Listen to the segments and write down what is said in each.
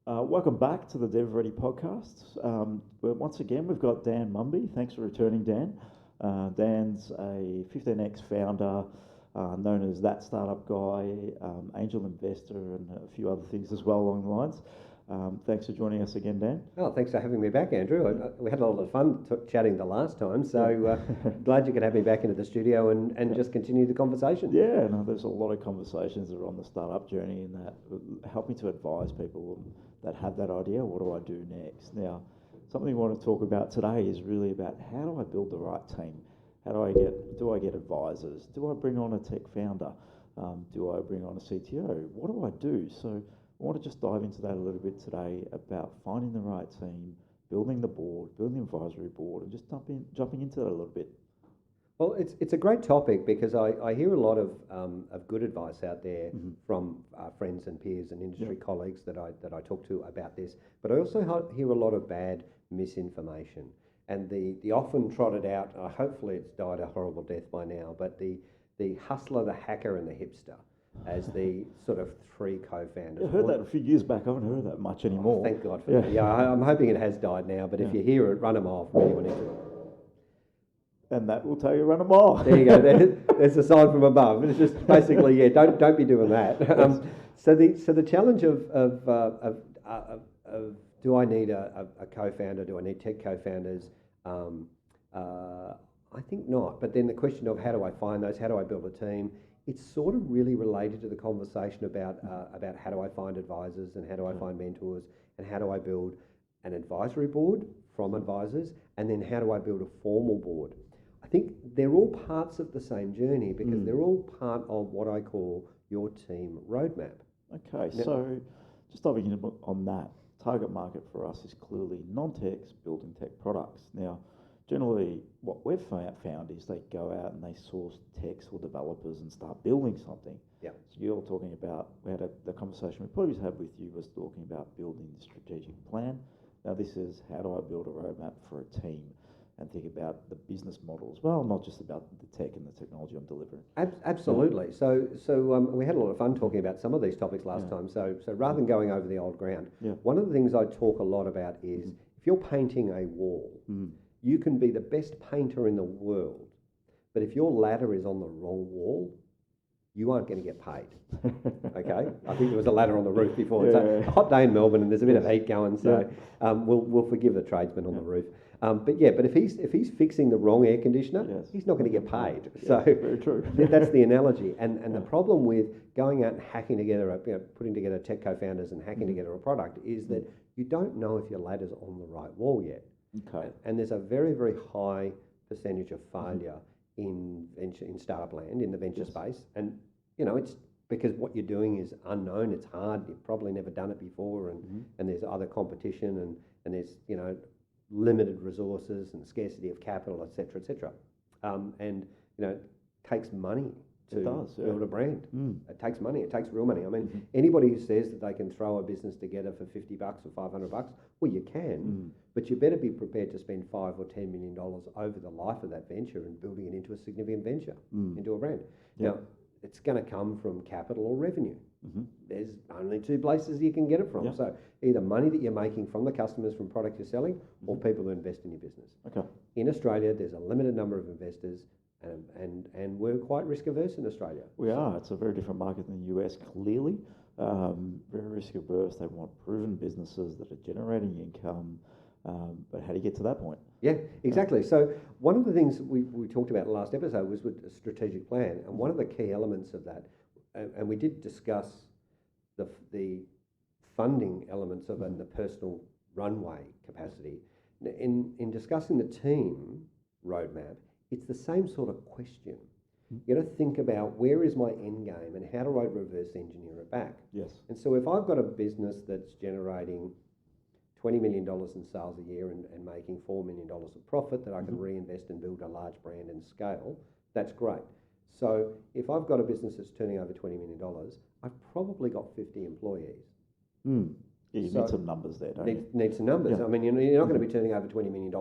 Welcome back to the DevReady Podcast. Once again, we've got Dan Mumby. Thanks for returning, Dan. Dan's a 15X founder, known as that startup guy, angel investor, and a few other things as well along the lines. Thanks for joining us again, Dan. Oh, thanks for having me back, Andrew. We had a lot of fun chatting the last time, so glad you could have me back into the studio and just continue the conversation. Yeah, no, there's a lot of conversations that are on the startup journey and that help me to advise people that have that idea, what do I do next? Now, something we want to talk about today is really about how do I build the right team? Do I get advisors? Do I bring on a tech founder? Do I bring on a CTO? What do I do? So I want to just dive into that a little bit today about finding the right team, building the board, building the advisory board, and just jumping into that a little bit. Well, it's a great topic because I hear a lot of good advice out there from friends and peers and industry colleagues that I talk to about this, but I also hear a lot of bad misinformation. And the often trotted out, hopefully it's died a horrible death by now, but the hustler, the hacker, and the hipster as the sort of three co-founders. I heard that a few years back. I haven't heard that much anymore. Oh, thank God for that. Yeah, I'm hoping it has died now, but if you hear it, run them off when you want to. And that will tell you run them off. There you go. There's a sign from above. It's just basically, don't be doing that. So the challenge of do I need a co-founder? Do I need tech co-founders? I think not. But then the question of how do I find those? How do I build a team? It's sort of really related to the conversation about how do I find advisors and how do I find mentors and how do I build an advisory board from advisors, and then how do I build a formal board? I think they're all parts of the same journey because they're all part of what I call your team roadmap. Okay, so just diving in on that, target market for us is clearly non-techs building tech products. Now, generally, what we've found is they go out and they source techs or developers and start building something. Yeah. So you're talking about, the conversation we probably had with you was talking about building the strategic plan. Now this is how do I build a roadmap for a team and think about the business model as well, not just about the tech and the technology I'm delivering. Absolutely. So we had a lot of fun talking about some of these topics last time. So rather than going over the old ground, one of the things I talk a lot about is if you're painting a wall, you can be the best painter in the world, but if your ladder is on the wrong wall, you aren't going to get paid. Okay, I think there was a ladder on the roof before. It's a hot day in Melbourne, and there's a bit of heat going, so we'll forgive the tradesman on the roof. But if he's fixing the wrong air conditioner, he's not going to get paid. So very true. That's the analogy. And the problem with going out and hacking together, putting together tech co-founders and hacking together a product is that you don't know if your ladder's on the right wall yet. Okay. And there's a very, very high percentage of failure in startup land, in the venture space. And, it's because what you're doing is unknown, it's hard, you've probably never done it before, and there's other competition and there's, limited resources and scarcity of capital, et cetera, et cetera. It takes money to build a brand. It takes money. It takes real money. I mean, anybody who says that they can throw a business together for $50 or $500, well, you can, but you better be prepared to spend $5 or $10 million over the life of that venture and building it into a significant venture, into a brand. Now, it's going to come from capital or revenue. There's only two places you can get it from. So either money that you're making from the customers from product you're selling, or people who invest in your business. Okay. In Australia, there's a limited number of investors. And we're quite risk averse in Australia. We are. It's a very different market than the US, clearly. Very risk averse. They want proven businesses that are generating income. But how do you get to that point? Yeah, exactly. So one of the things we talked about in the last episode was with a strategic plan. And one of the key elements of that, and we did discuss the funding elements of it and the personal runway capacity. In discussing the team roadmap, it's the same sort of question. You got to think about where is my end game and how do I reverse engineer it back? Yes. And so if I've got a business that's generating $20 million in sales a year and making $4 million of profit that I can reinvest and build a large brand and scale, that's great. So if I've got a business that's turning over $20 million, I've probably got 50 employees. Yeah, you need some numbers there, don't you? Need some numbers. I mean, you're not going to be turning over $20 million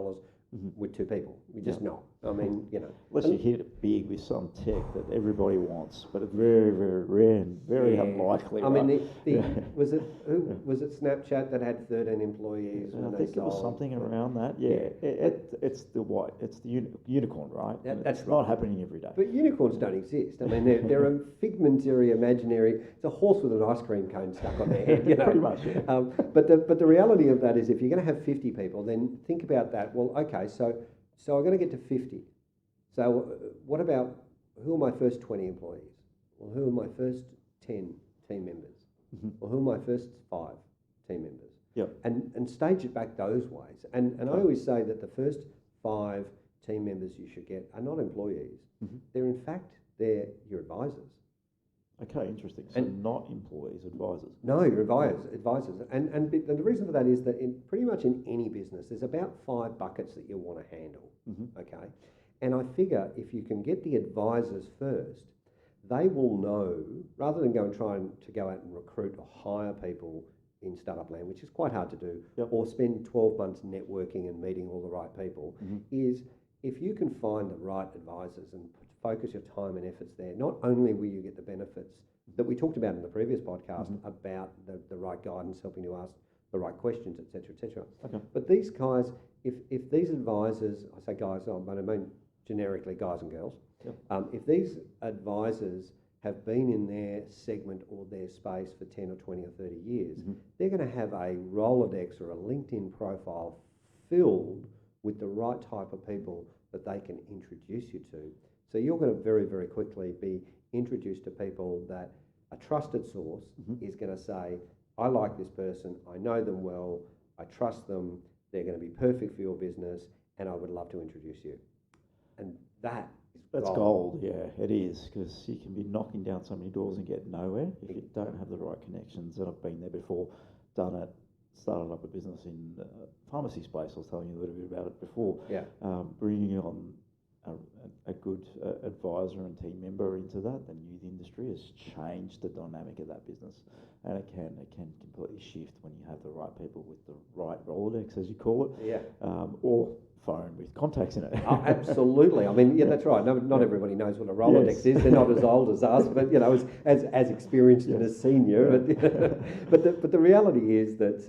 with two people. You're just not. I mean, you know. Unless you hit it big with some tech that everybody wants, but it's very, very rare and very unlikely. I mean, right? was it Snapchat that had 13 employees? I think it was something around that. Yeah, it's the unicorn, right? That's it's right. not happening every day. But unicorns don't exist. I mean, they're a figmentary, imaginary. It's a horse with an ice cream cone stuck on their head. You know? Pretty much. Yeah. But the reality of that is, if you're going to have 50 people, then think about that. Well, okay, so I'm going to get to 50. So what about, who are my first 20 employees? Well, who are my first 10 team members? Or who are my first 5 team members? Yep. And stage it back those ways. And I always say that the first 5 team members you should get are not employees. They're in fact, they're your advisors. Okay, interesting. So not employees, advisors. No, your advisors. And the reason for that is that pretty much in any business, there's about 5 buckets that you'll want to handle. Okay. And I figure if you can get the advisors first, they will know, rather than trying to go out and recruit or hire people in startup land, which is quite hard to do, or spend 12 months networking and meeting all the right people, is if you can find the right advisors and focus your time and efforts there, not only will you get the benefits that we talked about in the previous podcast about the right guidance, helping you ask the right questions, etc., but these guys, if these advisors, I say guys, I mean generically guys and girls, if these advisors have been in their segment or their space for 10 or 20 or 30 years, they're going to have a Rolodex or a LinkedIn profile filled with the right type of people that they can introduce you to. So you're going to very, very quickly be introduced to people that a trusted source is going to say, I like this person, I know them well, I trust them, they're going to be perfect for your business, and I would love to introduce you. And that's gold. Yeah, it is, because you can be knocking down so many doors and get nowhere if you don't have the right connections. And I've been there before, done it, started up a business in the pharmacy space. I was telling you a little bit about it before. Bringing on a good advisor and team member into that, the new industry, has changed the dynamic of that business, and it can completely shift when you have the right people with the right Rolodex, as you call it, or phone with contacts in it. Oh, absolutely. I mean, that's right. Not everybody knows what a Rolodex is. They're not as old as us, but as experienced and as senior. But the reality is that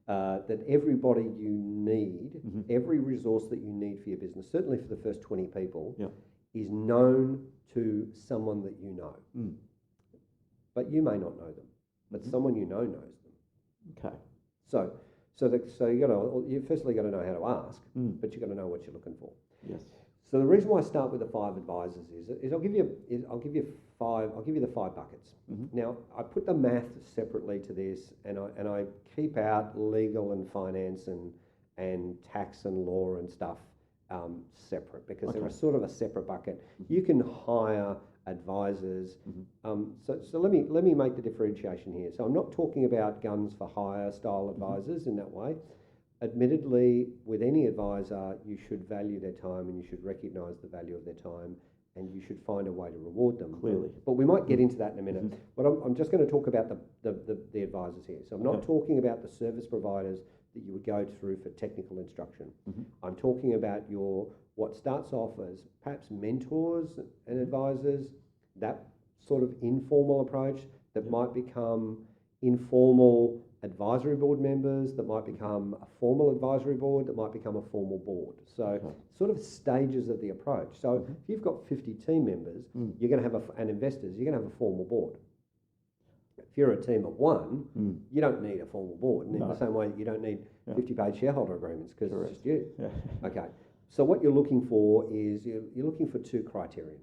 that everybody you need, every resource that you need for your business, certainly for the first 20 people, is known to someone that you know. But you may not know them, but someone you know knows them. Okay. So you firstly got to know how to ask, but you got to know what you're looking for. Yes. So the reason why I start with the 5 advisors is I'll give you the 5 buckets. Now I put the math separately to this, and I keep out legal and finance and tax and law and stuff separate, because they're a sort of a separate bucket. You can hire advisors. So let me make the differentiation here. So I'm not talking about guns for hire style advisors in that way. Admittedly, with any advisor, you should value their time and you should recognise the value of their time, and you should find a way to reward them. Clearly. But we might get into that in a minute. But I'm just going to talk about the advisors here. So I'm not talking about the service providers that you would go through for technical instruction. I'm talking about what starts off as perhaps mentors and advisors, that sort of informal approach that might become informal advisory board members, that might become a formal advisory board, that might become a formal board. So sort of stages of the approach. So if you've got 50 team members, you're going to have and investors, you're going to have a formal board. If you're a team of 1, you don't need a formal board. And in the same way, you don't need 50-page shareholder agreements, because it's just you. Okay. So what you're looking for is you're looking for 2 criterion.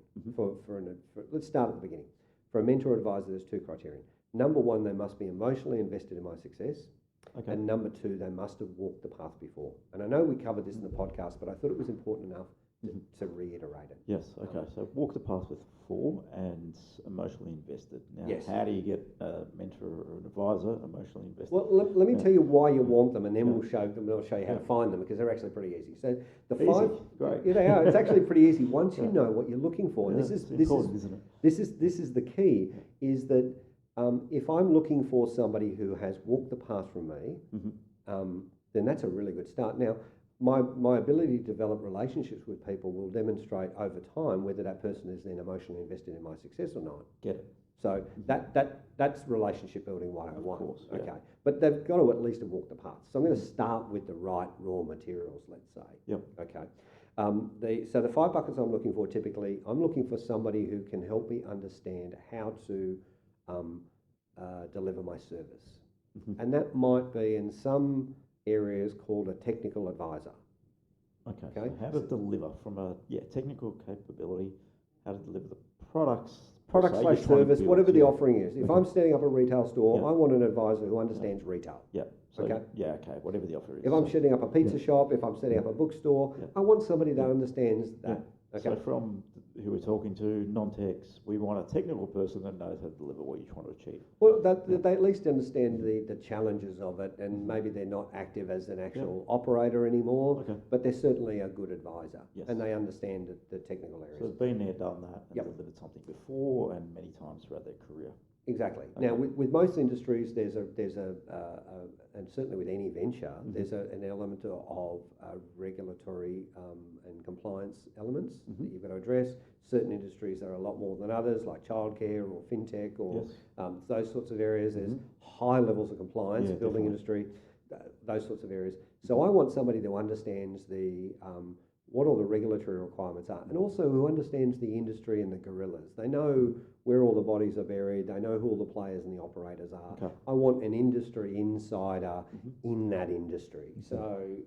Let's start at the beginning. For a mentor advisor, there's 2 criterion. Number 1, they must be emotionally invested in my success. And number 2, they must have walked the path before. And I know we covered this in the podcast, but I thought it was important enough to reiterate it. Yes, okay. So walk the path with 4 and emotionally invested. Now, how do you get a mentor or an advisor emotionally invested? Well, let me tell you why you want them, and then we'll show you how to find them, because they're actually pretty easy. So the 5, great. Yeah, they are. It's actually pretty easy once you know what you're looking for. And this is the key, is that if I'm looking for somebody who has walked the path from me, then that's a really good start. Now, my ability to develop relationships with people will demonstrate over time whether that person is then emotionally invested in my success or not. Get it. So that's relationship building 101. Of course, yeah. Okay. But they've got to at least have walked the path. So I'm going to start with the right raw materials, let's say. Yep. Okay. So the 5 buckets I'm looking for typically, I'm looking for somebody who can help me understand how to deliver my service. Mm-hmm. And that might be in some areas called a technical advisor. Okay. So how to deliver from a technical capability, how to deliver the products. Product/service, whatever the offering is. If Okay. I'm setting up a retail store, Yeah. I want an advisor who understands retail. Yeah. So, Okay. Yeah. Okay. Whatever the offer is. If I'm setting up a pizza shop, if I'm setting up a bookstore, Yeah. I want somebody that understands that. Yeah. Okay. So from who we're talking to, non-techs, we want a technical person that knows how to deliver what you're trying to achieve. Well, they at least understand the challenges of it, and maybe they're not active as an actual operator anymore, Okay. but they're certainly a good advisor, Yes. and they understand the technical areas. So they've been there, done that, and Yep. delivered something before and many times throughout their career. Exactly. Okay. Now, with most industries, there's a and certainly with any venture, Mm-hmm. there's an element of regulatory and compliance elements Mm-hmm. that you've got to address. Certain industries are a lot more than others, like childcare or fintech or Yes. those sorts of areas. There's high levels of compliance, Yeah, building definitely. industry, those sorts of areas. So I want somebody who understands what all the regulatory requirements are, and also who understands the industry and the gorillas. They know where all the bodies are buried. They know who all the players and the operators are. Okay. I want an industry insider in that industry. So,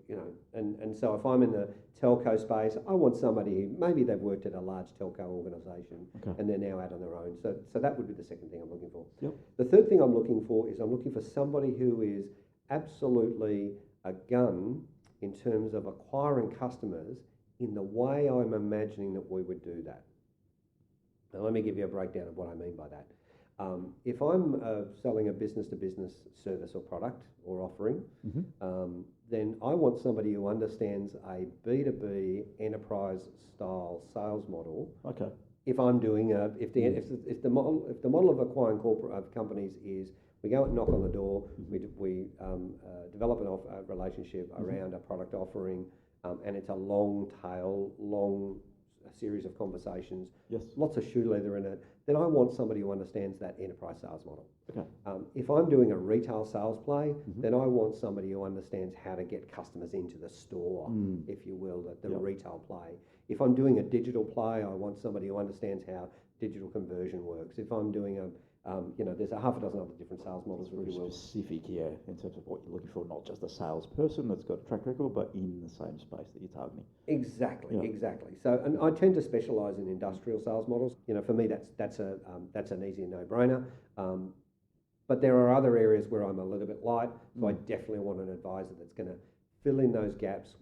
and so if I'm in the telco space, I want somebody who maybe they've worked at a large telco organisation Okay. and they're now out on their own. So that would be the second thing I'm looking for. Yep. The third thing I'm looking for is I'm looking for somebody who is absolutely a gun in terms of acquiring customers in the way I'm imagining that we would do that. Now, let me give you a breakdown of what I mean by that. If I'm selling a business-to-business service or product or offering, then I want somebody who understands a B2B enterprise-style sales model. Okay. If I'm doing if the model of acquiring corporate companies is we go and knock on the door, we develop a relationship around a product offering, and it's a long series of conversations. Yes. Lots of shoe leather in it. Then I want somebody who understands that enterprise sales model. Okay. If I'm doing a retail sales play, then I want somebody who understands how to get customers into the store, if you will, the retail play. If I'm doing a digital play, I want somebody who understands how digital conversion works. If I'm doing there's a half a dozen other different sales models, if you will. Specific, in terms of what you're looking for, not just a salesperson that's got a track record, but in the same space that you're targeting. Exactly, Yeah. exactly. So, and I tend to specialise in industrial sales models. For me, that's an easy no-brainer. But there are other areas where I'm a little bit light, so I definitely want an advisor that's going to fill in those gaps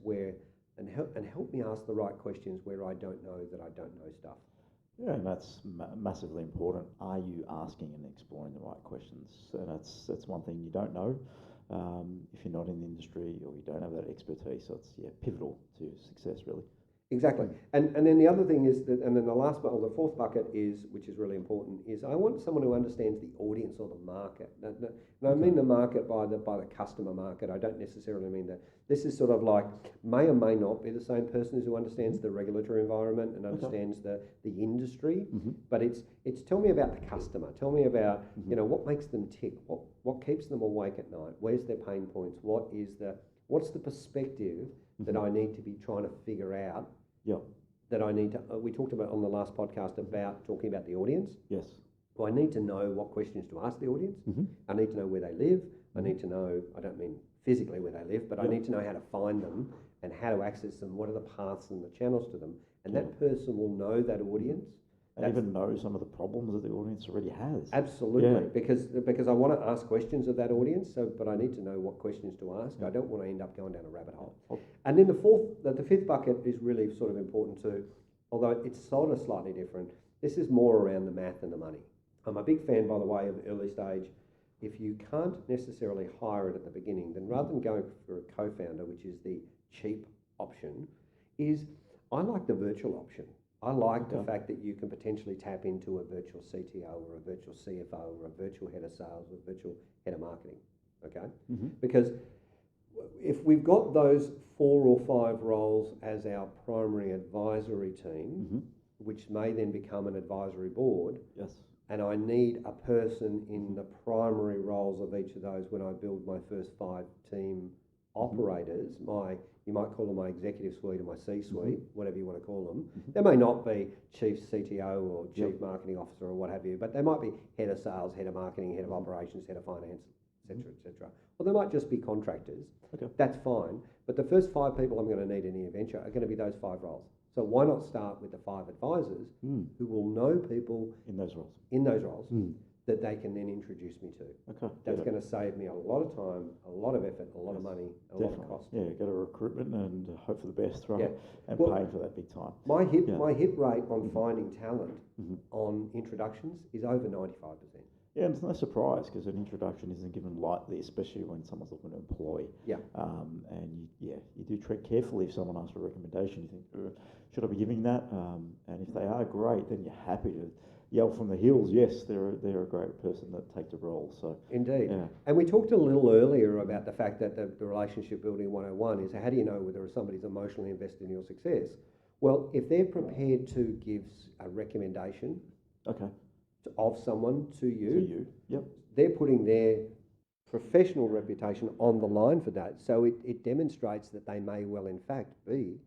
and help me ask the right questions where I don't know that I don't know stuff. Yeah, and that's massively important. Are you asking and exploring the right questions? And that's one thing you don't know if you're not in the industry or you don't have that expertise. So it's pivotal to success, really. Exactly. And then the other thing is that, and then the last but or the fourth bucket is, which is really important, is I want someone who understands the audience or the market. Now I mean the market by the customer market. I don't necessarily mean that. This is sort of like may or may not be the same person who understands the regulatory environment and understands the industry. But it's tell me about the customer. Tell me about what makes them tick. What keeps them awake at night. Where's their pain points? What's the perspective that I need to be trying to figure out? Yeah. That I need to. We talked about on the last podcast about talking about the audience. Yes. Well, I need to know what questions to ask the audience. I need to know where they live. I need to know. I don't mean physically where they live, but I need to know how to find them and how to access them. What are the paths and the channels to them? And that person will know that audience. And even know some of the problems that the audience already has. Absolutely, because I want to ask questions of that audience. But I need to know what questions to ask. I don't want to end up going down a rabbit hole. And then the fifth bucket is really sort of important too, although it's sort of slightly different. This is more around the math and the money. I'm a big fan, by the way, of early stage. If you can't necessarily hire it at the beginning, then rather than going for a co-founder, which is the cheap option, I like the virtual option. I like the fact that you can potentially tap into a virtual CTO or a virtual CFO or a virtual head of sales or a virtual head of marketing, okay? Because if we've got those 4 or 5 roles as our primary advisory team, which may then become an advisory board, Yes. and I need a person in the primary roles of each of those when I build my first 5 team operators, you might call them my executive suite or my C-suite, whatever you want to call them. They may not be chief CTO or chief marketing officer or what have you, but they might be head of sales, head of marketing, head of operations, head of finance, etc., etc. Or they might just be contractors. Okay. That's fine. But the first 5 people I'm going to need in the venture are going to be those 5 roles. So why not start with the 5 advisors who will know people in those roles that they can then introduce me to. Okay. That's going to save me a lot of time, a lot of effort, a lot of money, a lot of cost. Yeah, get a recruitment and hope for the best, right? Yeah. And Well, paying for that big time. My hit rate on finding talent on introductions is over 95%. Yeah, and it's no surprise because an introduction isn't given lightly, especially when someone's looking to employ. Yeah. And you do tread carefully if someone asks for a recommendation. You think, should I be giving that? And if they are great, then you're happy to yell from the hills, yes, they're a great person that takes a role. So Indeed. Yeah. And we talked a little earlier about the fact that the relationship building 101 is how do you know whether somebody's emotionally invested in your success? Well, if they're prepared to give a recommendation of someone to you, Yep. they're putting their professional reputation on the line for that. So it demonstrates that they may well, in fact, be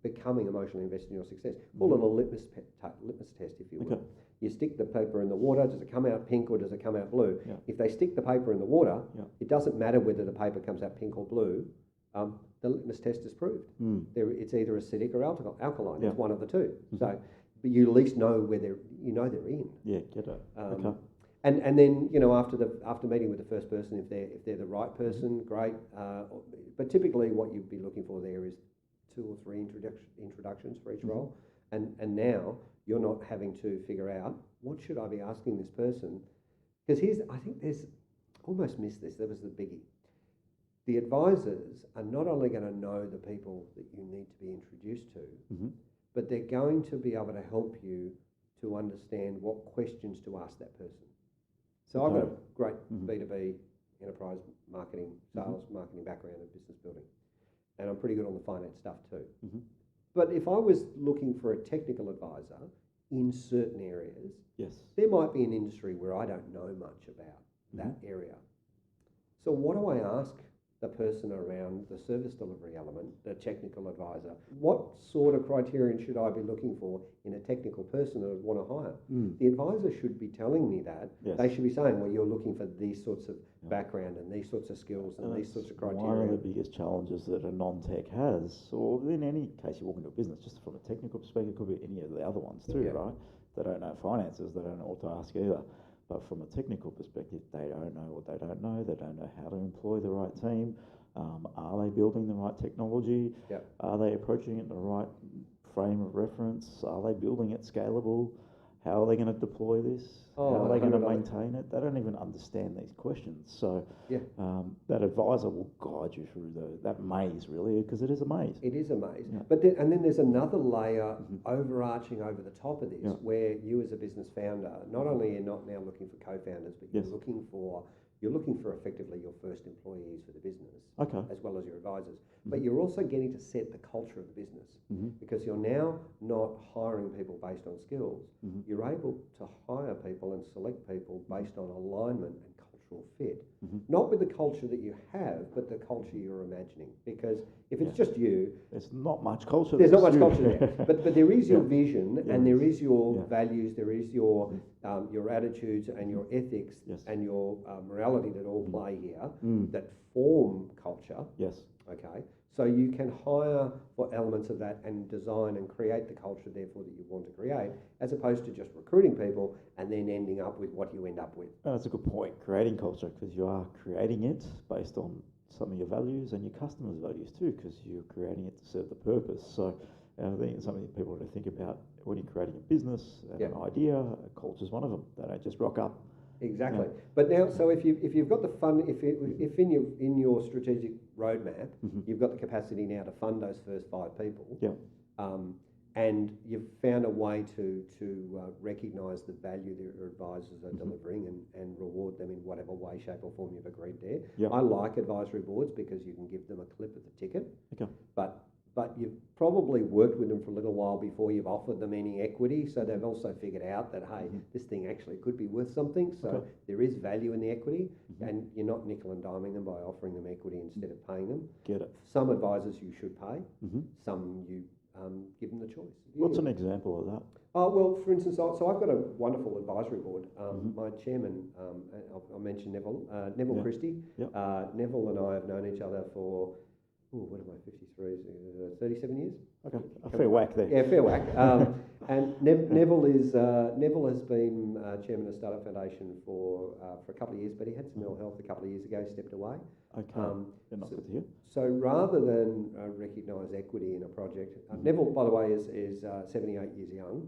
becoming emotionally invested in your success. Call it a litmus test, if you will. Okay. You stick the paper in the water, does it come out pink or does it come out blue? Yeah. If they stick the paper in the water, Yeah. it doesn't matter whether the paper comes out pink or blue. The litmus test is proved. It's either acidic or alkaline. Yeah. It's one of the two. So, but you at least know where they're in. Yeah, get it. Okay. And then after meeting with the first person, if they're the right person, great. But typically, what you'd be looking for there is 2 or 3 introductions for each role, and now you're not having to figure out what should I be asking this person, because I think there's almost missed this. That was the biggie. The advisors are not only going to know the people that you need to be introduced to, but they're going to be able to help you to understand what questions to ask that person. So I've got a great B2B enterprise marketing, sales, marketing background and business building. And I'm pretty good on the finance stuff too. But if I was looking for a technical advisor in certain areas, there might be an industry where I don't know much about that area. So what do I ask the person around the service delivery element, the technical advisor? What sort of criterion should I be looking for in a technical person that I'd want to hire? The advisor should be telling me that. They should be saying, well, you're looking for these sorts of background and these sorts of skills and these sorts of criteria. One of the biggest challenges that a non-tech has, or in any case you walk into a business, just from a technical perspective, it could be any of the other ones too, right? They don't know finances, they don't know what to ask either. But from a technical perspective, they don't know what they don't know. They don't know how to employ the right team. Are they building the right technology? Are they approaching it in the right frame of reference? Are they building it scalable? How are they going to deploy this? How are they going to maintain it? They don't even understand these questions. So that advisor will guide you through that maze, really, because it is a maze. It is a maze. But then there's another layer overarching over the top of this, where you as a business founder, not only are you not now looking for co-founders, but you're looking for effectively your first employees for the business, as well as your advisors. But you're also getting to set the culture of the business, because you're now not hiring people based on skills. You're able to hire people and select people based on alignment and cultural fit, not with the culture that you have, but the culture you're imagining. Because if it's just you, there's not much culture. There's not much culture there, but there is your vision, and there is your values, there is your attitudes and your ethics and your morality that all play here that form culture. Okay, so you can hire for elements of that and design and create the culture, therefore, that you want to create, as opposed to just recruiting people and then ending up with what you end up with. Oh, that's a good point. Creating culture, because you are creating it based on some of your values and your customers' values too, because you're creating it to serve the purpose. So I think it's something that people have to think about when you're creating a business and an idea. Culture is one of them. They don't just rock up. Exactly. But now, so if you've got the fund, if in your strategic roadmap you've got the capacity now to fund those first 5 people, and you've found a way to recognise the value that your advisors are delivering and reward them in whatever way, shape or form you've agreed there. Yep. I like advisory boards because you can give them a clip of the ticket, Okay. but you've probably worked with them for a little while before you've offered them any equity, so they've also figured out that, hey, this thing actually could be worth something, so there is value in the equity, and you're not nickel and diming them by offering them equity instead of paying them. Get it. Some advisors you should pay, some you give them the choice. What's an example of that? Oh, well, for instance, so I've got a wonderful advisory board. My chairman, I'll mention Neville Christie. Yep. Neville and I have known each other for, what am I, 53, 37 years? Okay, a fair whack there. Yeah, fair whack. And Neville has been chairman of Startup Foundation for a couple of years, but he had some ill health a couple of years ago, stepped away. Okay, not good to hear. So rather than recognise equity in a project, Neville, by the way, is 78 years young.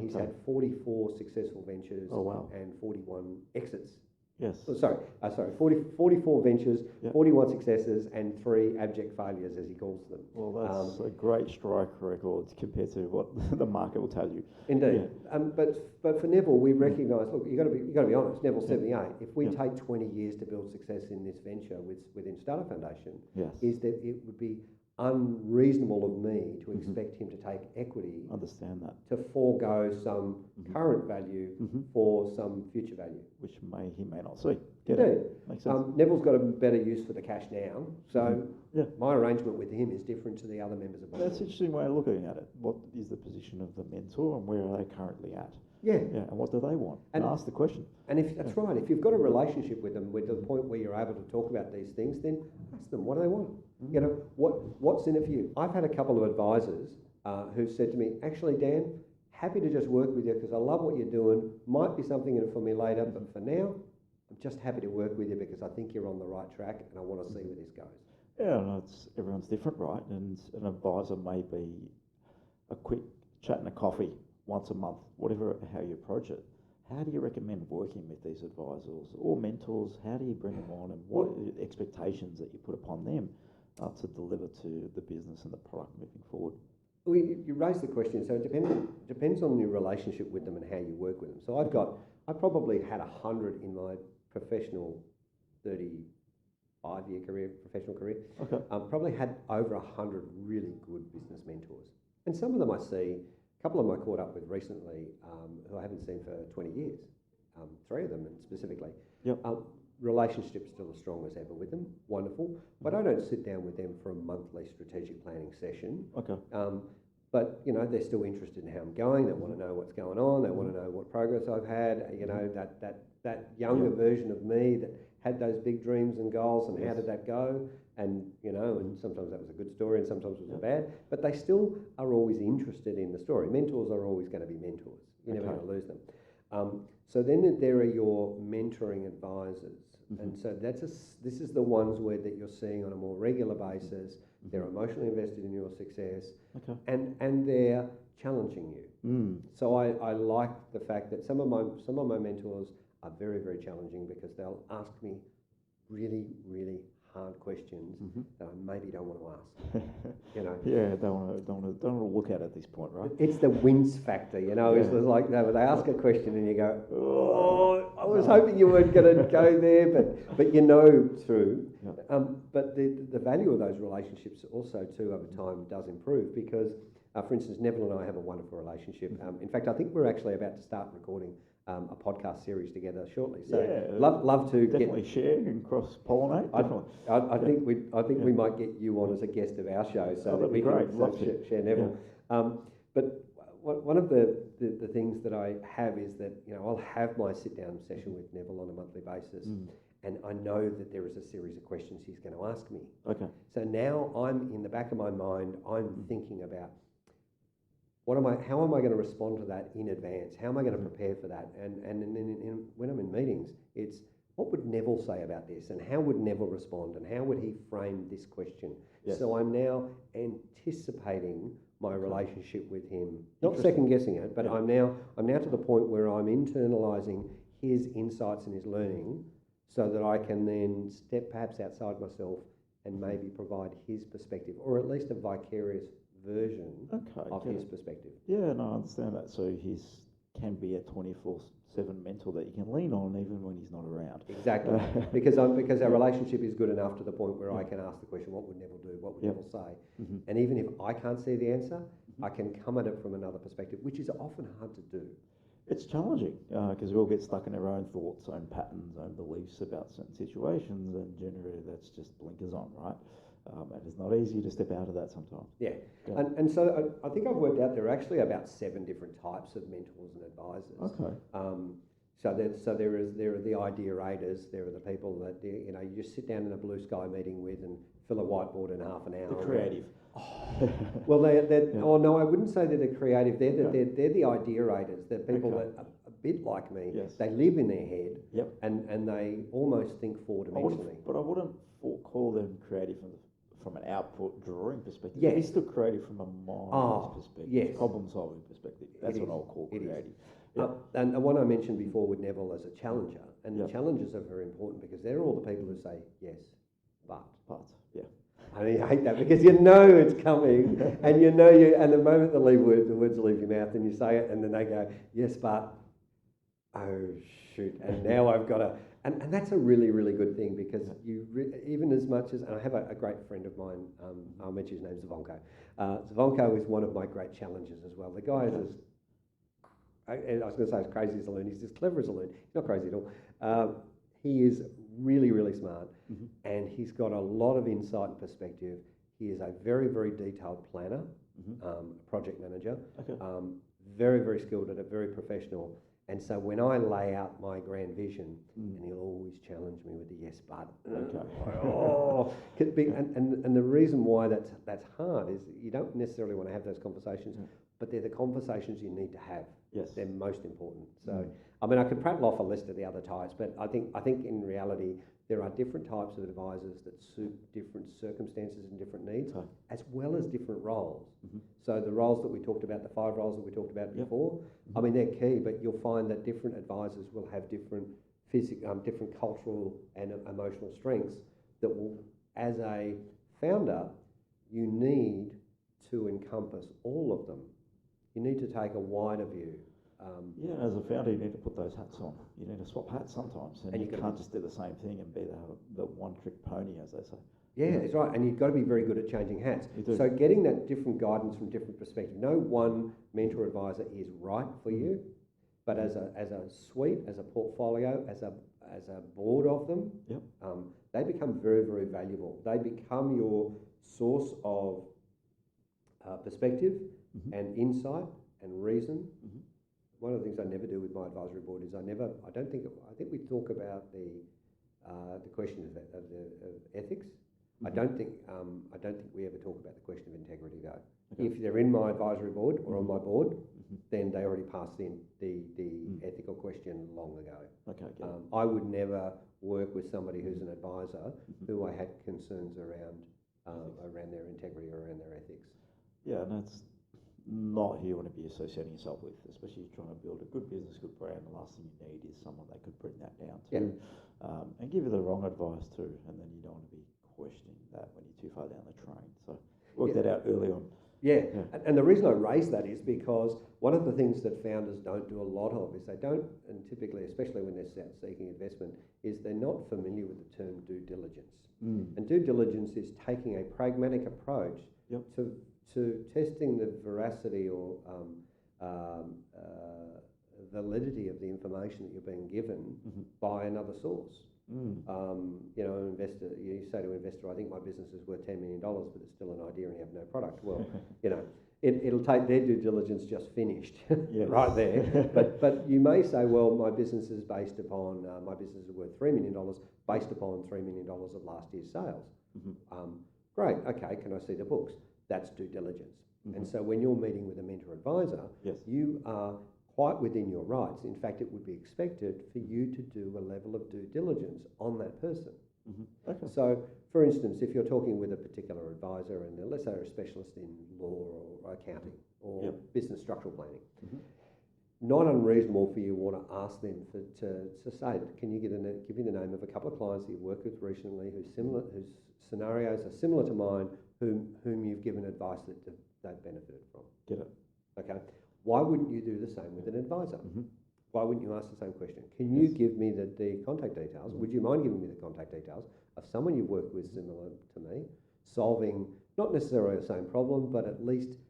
He's had 44 successful ventures and 41 exits. Yes. 44 ventures, 41 successes, and 3 abject failures, as he calls them. Well, that's a great strike record compared to what the market will tell you. Indeed. Yeah. But for Neville, we recognise. Look, you got to be honest. Neville's 78. If we take 20 years to build success in this venture within Startup Foundation, is that it would be unreasonable of me to expect him to take equity. Understand that. To forego some current value for some future value, which he may not see. Indeed. Makes sense. Neville's got a better use for the cash now, so my arrangement with him is different to the other members of my board. That's an interesting way of looking at it. What is the position of the mentor, and where are they currently at? Yeah. And what do they want? And ask the question. And if that's right, if you've got a relationship with them, with the point where you're able to talk about these things, then ask them, what do they want? You know, what's in it for you? I've had a couple of advisors who said to me, actually, Dan, happy to just work with you because I love what you're doing. Might be something in it for me later, but for now, I'm just happy to work with you because I think you're on the right track and I want to see where this goes. Yeah, no, everyone's different, right? And an advisor may be a quick chat and a coffee once a month, whatever, how you approach it. How do you recommend working with these advisors or mentors? How do you bring them on, and what are the expectations that you put upon them to deliver to the business and the product moving forward? Well, you raised the question, so it depends on your relationship with them and how you work with them. So I probably had 100 in my professional 35-year career, professional career. Okay. Probably had over 100 really good business mentors, and some of them I see. A couple of them I caught up with recently, who I haven't seen for 20 years. 3 of them specifically. Yep. Relationships still as strong as ever with them. Wonderful. But I don't sit down with them for a monthly strategic planning session. Okay. But you know, they're still interested in how I'm going. They want to know what's going on. They want to know what progress I've had. You know, that younger version of me that had those big dreams and goals, and how did that go? And you know, and sometimes that was a good story, and sometimes it was a bad. But they still are always interested in the story. Mentors are always going to be mentors. You're never going to lose them. So then there are your mentoring advisors, and so this is the ones that you're seeing on a more regular basis. They're emotionally invested in your success, and they're challenging you. So I like the fact that some of my mentors are very, very challenging because they'll ask me really, really hard questions that I maybe don't want to ask. You know. Yeah, don't want to look at it at this point, right? It's the wince factor, you know. It's like they ask a question and you go, "Oh, I was hoping you weren't going to go there," but you know through. But the value of those relationships also too over time does improve because, for instance, Neville and I have a wonderful relationship. In fact, I think we're actually about to start recording a podcast series together shortly. So love to definitely share and cross pollinate. I think we might get you on as a guest of our show, so that we can share Neville. But one of the things that I have is that I'll have my sit down session with Neville on a monthly basis, and I know that there is a series of questions he's going to ask me. Okay. So now I'm in the back of my mind. I'm thinking about. How am I going to respond to that in advance? How am I going to prepare for that? And when I'm in meetings, it's what would Neville say about this, and how would Neville respond, and how would he frame this question? Yes. So I'm now anticipating my relationship with him, not second guessing it, but I'm now to the point where I'm internalising his insights and his learning, so that I can then step perhaps outside myself and maybe provide his perspective, or at least a vicarious version of get his it. perspective. Yeah, no, I understand that. So he's can be a 24/7 mentor that you can lean on even when he's not around. Exactly, because our relationship is good enough to the point where I can ask the question, what would Neville do? What would Neville say? And even if I can't see the answer, I can come at it from another perspective, which is often hard to do. It's challenging because we all get stuck in our own thoughts, own patterns, own beliefs about certain situations, and generally that's just blinkers on, right? And it's not easy to step out of that sometimes. Yeah. And so I think I've worked out there are actually about 7 different types of mentors and advisors. Okay. So there are the ideators. There are the people that you just sit down in a blue sky meeting with and fill a whiteboard in half an hour. The creative. Well, oh no, I wouldn't say they're the creative. They're the ideators. They're people that are a bit like me. Yes. They live in their head. Yep. And they almost think 4-dimensionally. But I wouldn't call them creative from an output drawing perspective. Yes. It's still creative from a mind perspective, yes. problem-solving perspective. That's what I'll call creative. And what I mentioned before with Neville as a challenger, and Yep. the challengers are very important because they're all the people who say yes, but. Yeah. I mean, I hate that because you know it's coming, and and the moment the words leave your mouth, and you say it, and then they go yes, but. Oh shoot! And now I've got to. And that's a really, really good thing because even as much as, and I have a great friend of mine, I'll mention his name, Zvonko. Zvonko is one of my great challengers as well. The guy is I was going to say as crazy as a loon, he's as clever as a loon. He's not crazy at all. He is really, really smart, and he's got a lot of insight and perspective. He is a very, very detailed planner, project manager, very, very skilled at it, very professional. And so when I lay out my grand vision, and he'll always challenge me with the yes, but. And the reason why that's hard is you don't necessarily want to have those conversations, but they're the conversations you need to have. Yes. They're most important. So, I mean, I could prattle off a list of the other types, but I think in reality, there are different types of advisors that suit different circumstances and different needs, as well as different roles. So the roles that we talked about, the 5 roles that we talked about before, I mean, they're key, but you'll find that different advisors will have different different cultural and emotional strengths that will, as a founder, you need to encompass all of them. You need to take a wider view. As a founder, you need to put those hats on. You need to swap hats sometimes, and you can't just do the same thing and be the one-trick pony, as they say. Yeah, that's right, and you've got to be very good at changing hats. So getting that different guidance from different perspectives. No one mentor advisor is right for you, but as a suite, as a portfolio, as a board of them, they become very, very valuable. They become your source of perspective and insight and reason. One of the things I never do with my advisory board is I think we talk about the question of ethics. I don't think we ever talk about the question of integrity though. If they're in my advisory board or on my board, then they already passed the ethical question long ago. I would never work with somebody who's an advisor who I had concerns around their integrity or around their ethics. Yeah, and that's not who you want to be associating yourself with, especially trying to build a good business, good brand. The last thing you need is someone that could bring that down to and give you the wrong advice too, and then you don't want to be questioning that when you're too far down the train. So work that out early on. And the reason I raise that is because one of the things that founders don't do a lot of is they don't, and typically, especially when they're seeking investment, is they're not familiar with the term due diligence. And due diligence is taking a pragmatic approach to testing the veracity or validity of the information that you're being given by another source. Investor, you say to an investor, I think my business is worth $10 million, but it's still an idea and you have no product. Well, it'll take their due diligence just finished right there. But you may say, well, my business is based upon, my business is worth $3 million based upon $3 million of last year's sales. Great, okay, can I see the books? That's due diligence. And so when you're meeting with a mentor advisor, you are quite within your rights. In fact, it would be expected for you to do a level of due diligence on that person. So, for instance, if you're talking with a particular advisor and let's say they're a specialist in law or accounting or business structural planning, not unreasonable for you want to ask them to say, can you give me the name of a couple of clients that you've worked with recently whose scenarios are similar to mine, whom you've given advice that they've benefited from. Get it. Okay. Why wouldn't you do the same with an advisor? Mm-hmm. Why wouldn't you ask the same question? Can you give me the contact details? Would you mind giving me the contact details of someone you've worked with similar to me, solving not necessarily the same problem, but at least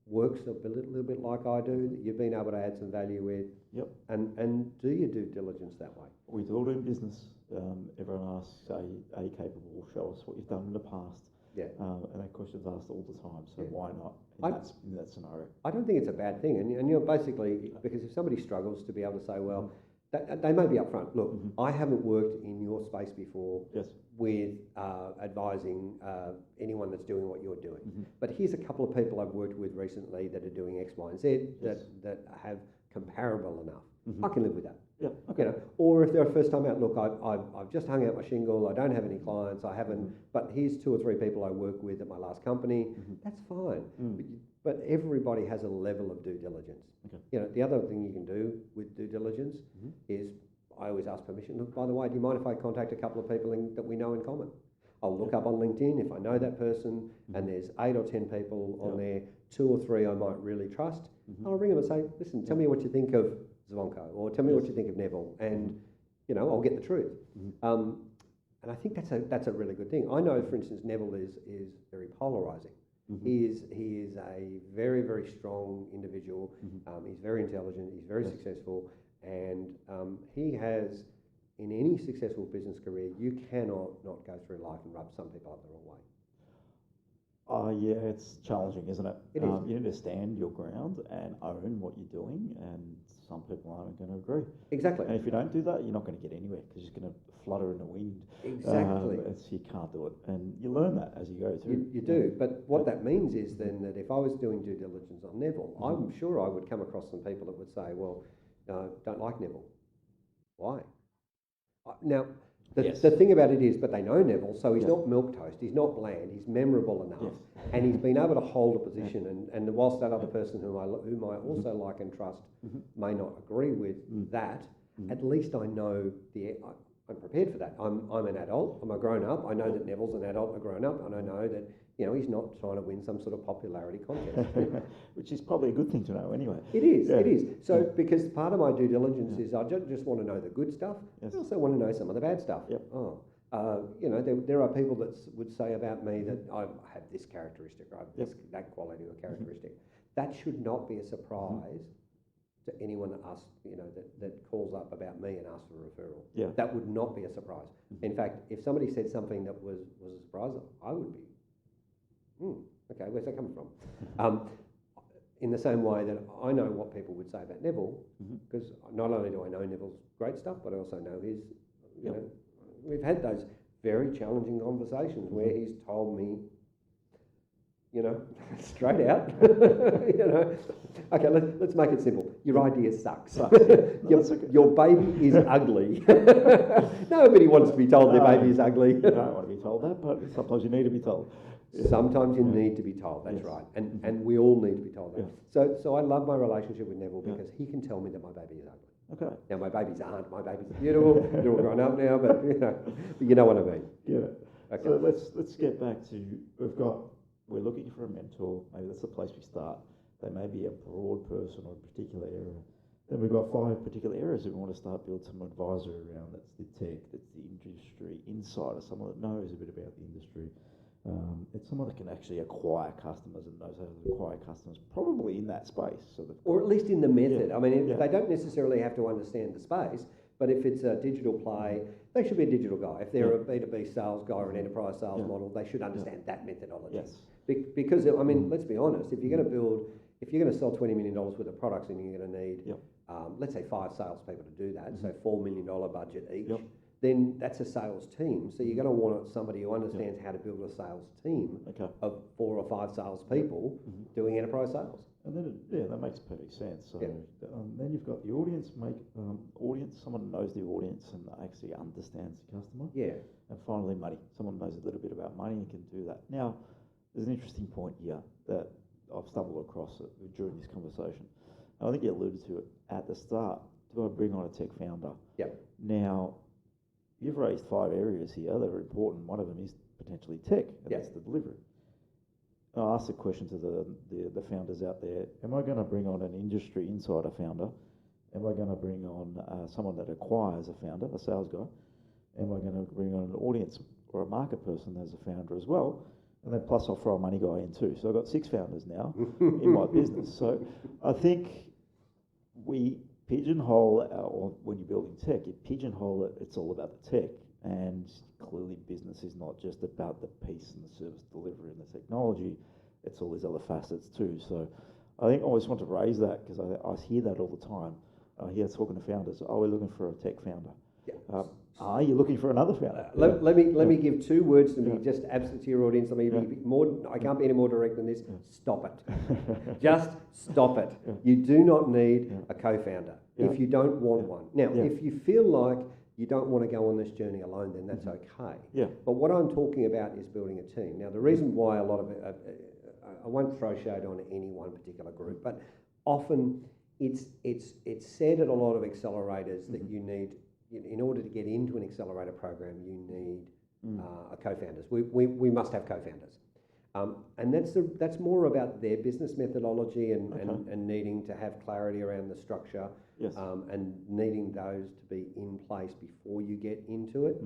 works a little bit like I do, that you've been able to add some value with? Yep. And do your due diligence that way. We do it in business. Everyone asks, are you capable? Show us what you've done in the past. Yeah. And that question's asked all the time, so why not in that scenario? I don't think it's a bad thing. And you're basically, because if somebody struggles to be able to say, well, they may be upfront. Look, I haven't worked in your space before with advising anyone that's doing what you're doing. But here's a couple of people I've worked with recently that are doing X, Y, and Z that have comparable enough. I can live with that. Yeah. Okay. You know, or if they're a first time out, look, I've just hung out my shingle. I don't have any clients. I haven't. But here's 2 or 3 people I work with at my last company. That's fine. But everybody has a level of due diligence. Okay. You know, the other thing you can do with due diligence is I always ask permission. Look, by the way, do you mind if I contact a couple of people that we know in common? I'll look up on LinkedIn if I know that person, and there's 8 or 10 people on there, 2 or 3 I might really trust. I'll ring them and say, listen, tell me what you think of Zvonko, or tell me what you think of Neville, and you know, I'll get the truth. And I think that's a really good thing. I know, for instance, Neville is very polarizing. He is a very, very strong individual. He's very intelligent. He's very successful, and he has, in any successful business career, you cannot not go through life and rub some people up the wrong way. Yeah, it's challenging, isn't it? It is. You need to stand your ground and own what you're doing, and some people aren't going to agree. Exactly. And if you don't do that, you're not going to get anywhere because you're going to flutter in the wind. Exactly. You can't do it, and you learn that as you go through. You do, but what that means is then that if I was doing due diligence on Neville, I'm sure I would come across some people that would say, well, don't like Neville. Why? Now, the thing about it is, but they know Neville, so he's not milquetoast, he's not bland, he's memorable enough, and he's been able to hold a position. And whilst that other person whom I also like and trust may not agree with that, at least I know I'm prepared for that. I'm an adult, I'm a grown up. I know that Neville's an adult, a grown up, and I know that he's not trying to win some sort of popularity contest, which is probably a good thing to know anyway. It is. It is. So because part of my due diligence is I just want to know the good stuff. I also want to know some of the bad stuff. There are people that would say about me that I have this characteristic, or I have that quality or characteristic. That should not be a surprise to anyone that asks, that calls up about me and asks for a referral. Yeah. That would not be a surprise. In fact, if somebody said something that was a surprise, I would be, okay, where's that coming from? In the same way that I know what people would say about Neville, because not only do I know Neville's great stuff, but I also know his, we've had those very challenging conversations where he's told me, straight out, okay, let's make it simple. Your idea sucks. Your baby is ugly. Nobody wants to be told their baby is ugly. You don't want to be told that, but sometimes you need to be told. Sometimes you need to be told, that's right. And we all need to be told that. So I love my relationship with Neville because he can tell me that my baby is ugly. Okay. Now my babies aren't. My babies are beautiful. They're all grown up now, but you know what I mean. Yeah. Okay. So let's get back to we're looking for a mentor. Maybe that's the place we start. They may be a broad person or a particular area. Then we've got 5 particular areas that we want to start build some advisory around. That's the tech, that's the industry insider, someone that knows a bit about the industry. It's someone that can actually acquire customers and knows how to acquire customers, probably in that space. Or at least in the method. I mean, they don't necessarily have to understand the space, but if it's a digital play, they should be a digital guy. If they're a B2B sales guy or an enterprise sales model, they should understand that methodology. Yes. Because, I mean, let's be honest, if you're going to sell $20 million worth of products and you're going to need, let's say 5 salespeople to do that, so $4 million budget each, then that's a sales team. So you're going to want somebody who understands how to build a sales team of 4 or 5 salespeople doing enterprise sales. And then, that makes perfect sense. So then you've got the audience, someone who knows the audience and actually understands the customer. Yeah. And finally, money. Someone knows a little bit about money and can do that. Now, there's an interesting point here that I've stumbled across during this conversation. And I think you alluded to it at the start. Do I bring on a tech founder? Yeah. Now, you've raised 5 areas here that are important. One of them is potentially tech, and that's the delivery. I asked the question to the founders out there, am I going to bring on an industry insider founder? Am I going to bring on someone that acquires a founder, a sales guy? Am I going to bring on an audience or a market person as a founder as well? And then plus I'll throw a money guy in too. So I've got 6 founders now in my business. So I think we pigeonhole, or when you're building tech, you pigeonhole it, it's all about the tech. And clearly business is not just about the piece and the service delivery and the technology, it's all these other facets too. So I think I always want to raise that because I hear that all the time. I hear talking to founders, we're looking for a tech founder. Yeah. Are you looking for another founder? Let me give 2 words to be just absolute to your audience. Let me be more. I can't be any more direct than this. Stop it. Just stop it. You do not need a co-founder if you don't want one. Now, if you feel like you don't want to go on this journey alone, then that's okay. Yeah. But what I'm talking about is building a team. Now, the reason why a lot of it, I won't throw shade on any one particular group, but often it's said at a lot of accelerators that you need, in order to get into an accelerator program, you need co-founders. We must have co-founders. And that's more about their business methodology and needing to have clarity around the structure, and needing those to be in place before you get into it.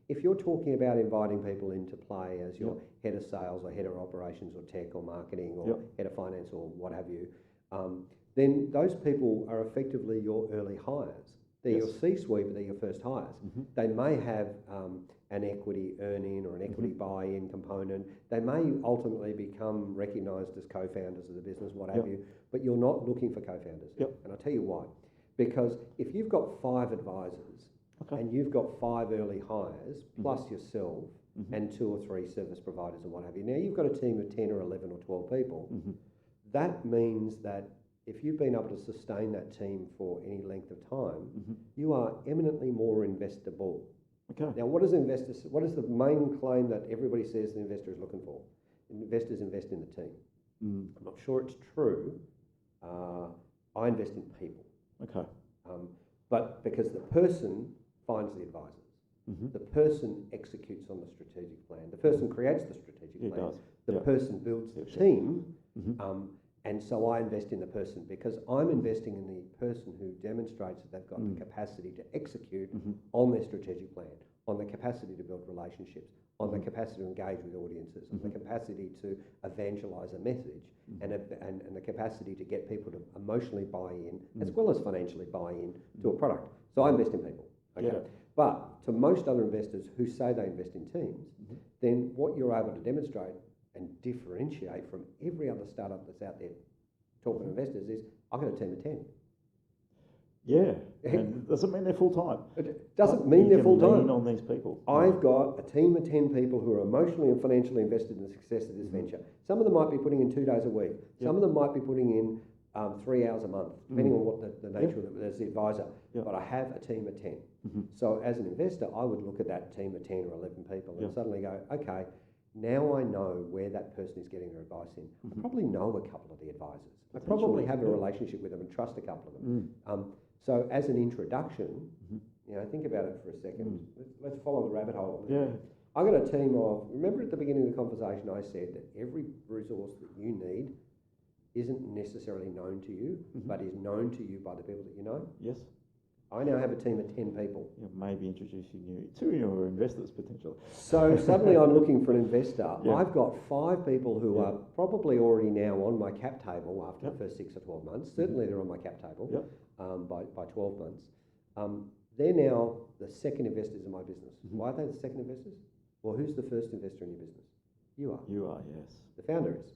If you're talking about inviting people into play as your head of sales or head of operations or tech or marketing or head of finance or what have you, then those people are effectively your early hires. They're your C-suite, but they're your first hires. They may have an equity earn-in or an equity buy-in component. They may ultimately become recognised as co-founders of the business, what have you, but you're not looking for co-founders. And I'll tell you why. Because if you've got 5 advisors and you've got 5 early hires, plus yourself and 2 or 3 service providers and what have you, now you've got a team of 10 or 11 or 12 people. That means that if you've been able to sustain that team for any length of time, you are eminently more investable. Now, what is the main claim that everybody says the investor is looking for? Investors invest in the team. I'm not sure it's true. I invest in people. But because the person finds the advisors, the person executes on the strategic plan, the person creates the strategic plan, the person builds the team, and so I invest in the person because I'm investing in the person who demonstrates that they've got the capacity to execute on their strategic plan, on the capacity to build relationships, on the capacity to engage with audiences, on the capacity to evangelize a message, and the capacity to get people to emotionally buy in as well as financially buy in to a product. So I invest in people. But to most other investors who say they invest in teams, then what you're able to demonstrate and differentiate from every other startup that's out there talking to investors is, I've got a team of 10. And doesn't mean they're full-time. It doesn't mean they're full-time. Lean on these people. I've got a team of 10 people who are emotionally and financially invested in the success of this venture. Some of them might be putting in 2 days a week. Some of them might be putting in 3 hours a month, depending on what the nature of it as the advisor. But I have a team of 10. So as an investor, I would look at that team of 10 or 11 people and suddenly go, okay, now I know where that person is getting their advice in. I probably know a couple of the advisors. I probably have a relationship with them and trust a couple of them. So as an introduction, think about it for a second. Let's follow the rabbit hole. I've got a team of, remember at the beginning of the conversation I said that every resource that you need isn't necessarily known to you, but is known to you by the people that you know? Yes. I now have a team of 10 people. Maybe introducing you to your investors potentially. So suddenly I'm looking for an investor. I've got 5 people who are probably already now on my cap table after the first 6 or 12 months. Certainly they're on my cap table by 12 months. They're now the second investors in my business. Why are they the second investors? Well, who's the first investor in your business? You are. You are, yes. The founder is.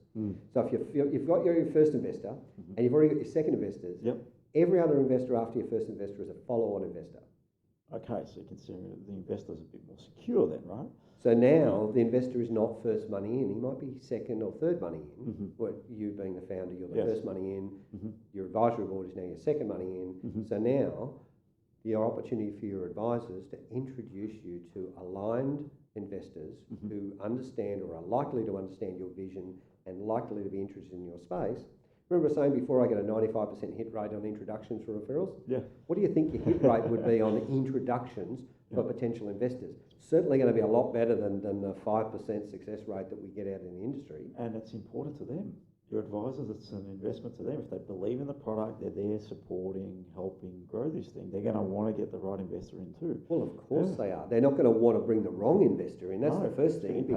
So if you've got your first investor and you've already got your second investors, every other investor after your first investor is a follow-on investor. Okay, so considering the investor's a bit more secure then, right? So now the investor is not first money in. He might be second or third money in. Well, you being the founder, you're the first money in. Your advisory board is now your second money in. So now the opportunity for your advisors to introduce you to aligned investors who understand or are likely to understand your vision and likely to be interested in your space. Remember saying before I get a 95% hit rate on introductions for referrals? Yeah. What do you think your hit rate would be on introductions for potential investors. Certainly going to be a lot better than the 5% success rate that we get out in the industry. And it's important to them. Your advisors, it's an investment to them. If they believe in the product, they're there supporting, helping grow this thing. They're going to want to get the right investor in too. Well, of course they are. They're not going to want to bring the wrong investor in. That's the first thing.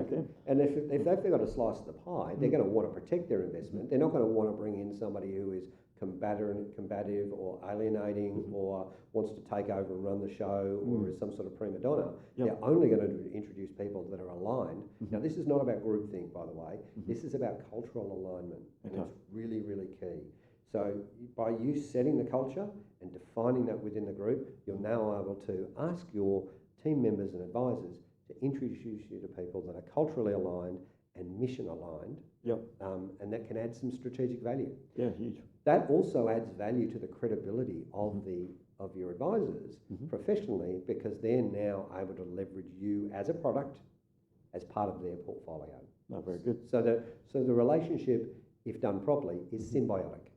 And if they've got a slice of the pie, they're going to want to protect their investment. They're not going to want to bring in somebody who is combative or alienating or wants to take over and run the show or is some sort of prima donna. They're only going to introduce people that are aligned. Now, this is not about groupthink, by the way. This is about cultural alignment, and it's really, really key. So by you setting the culture and defining that within the group, you're now able to ask your team members and advisors to introduce you to people that are culturally aligned and mission aligned, and that can add some strategic value. Yeah, huge. That also adds value to the credibility of your advisors professionally, because they're now able to leverage you as a product as part of their portfolio. No, very good. So the relationship, if done properly, is symbiotic.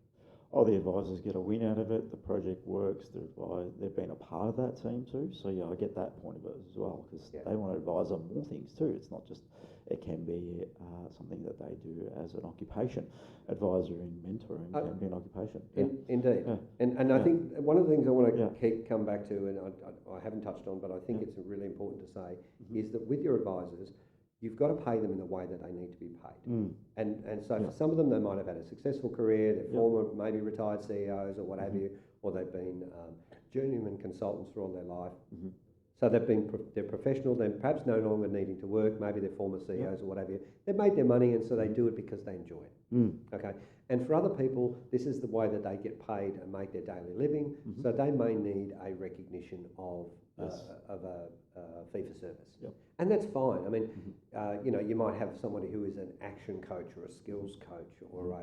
Oh, the advisors get a win out of it. The project works. They've been a part of that team too. So yeah, I get that point of it as well, because they want to advise on more things too. It's not just, it can be something that they do as an occupation. Advisory and mentoring can be an occupation. Indeed. Yeah. And I think one of the things I want to come back to, and I haven't touched on, but I think it's really important to say, is that with your advisors, you've got to pay them in the way that they need to be paid. And so for some of them, they might have had a successful career, they're former, maybe retired CEOs or what have you, or they've been journeyman consultants for all their life. So they're professional, they're perhaps no longer needing to work, maybe they're former CEOs or what have you. They've made their money, and so they do it because they enjoy it. Okay. And for other people, this is the way that they get paid and make their daily living. So they may need a recognition of a fee for service. And that's fine. I mean, you might have somebody who is an action coach or a skills coach or